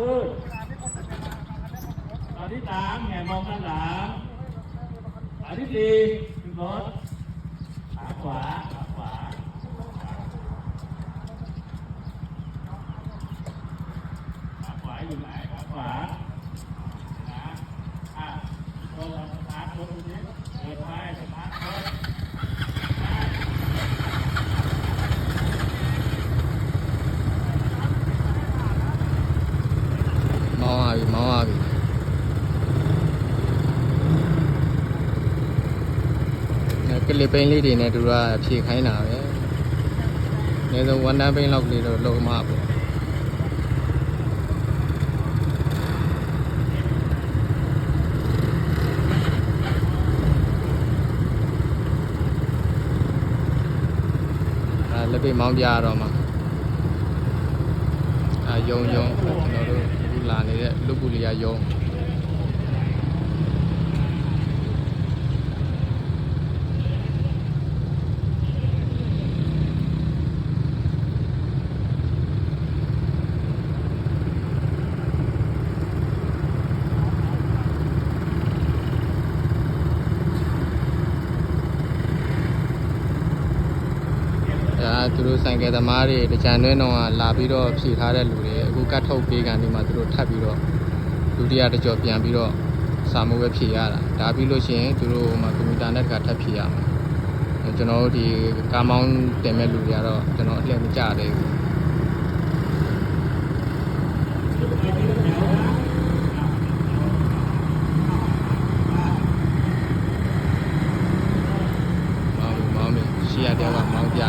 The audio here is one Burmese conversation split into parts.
ขึ้นตอนที่สามแหงมองด้านหลังตอนที่สี่ขึ้นรถขาขวาอยู่ไหนขาขวานะโดนสตาร์ทรถตรงนี้เดินไปสตาร์ทรถမောင်းရပြီကလစ်ပိန်းလေးတွေနဲ့သူကဖြည့်ခိုင်းတာပဲအနည်းဆုံးဝန်တန်းပိန်းလောက်ကလေးတော့လုံးမပေါ့လက်ပိတ်မောင်းပြရတော့မှာယုံကျွန်တော်တို့အခုလာနေတဲ့လူပူလီယာယုံသူတို့ဆိုင်ကယ်သမားတွေတကြံတွင်းတော့လာပြီးတော့ဖြည့်ထားတဲ့လူတွေအခုကတ်ထုတ်ပေးကန်ဒီမှာသူတို့ထပ်ပြီးတော့ဒုတိယတစ်ကြော်ပြန်ပြီးတော့စာမိုးပဲဖြည့်ရတာဒါပြီးလို့ရှိရင်သူတို့ဟိုမှာကွန်ပျူတာနဲ့တခါထပ်ဖြည့်ရမှာကျွန်တော်တို့ဒီကားမောင်းတင်မဲ့လူတွေကတော့ကျွန်တော်အလှည့်မကြသေးဘူးမောင်းရှီရတဲ့ကမောင်းပြ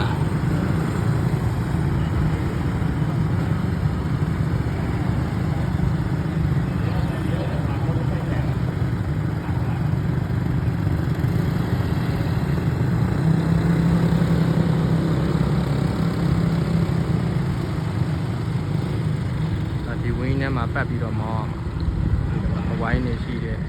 ဒီဝင်းထဲမှာပတ်ပြီးတော့မောင်းအောင်အဝိုင်းနေရှိတယ်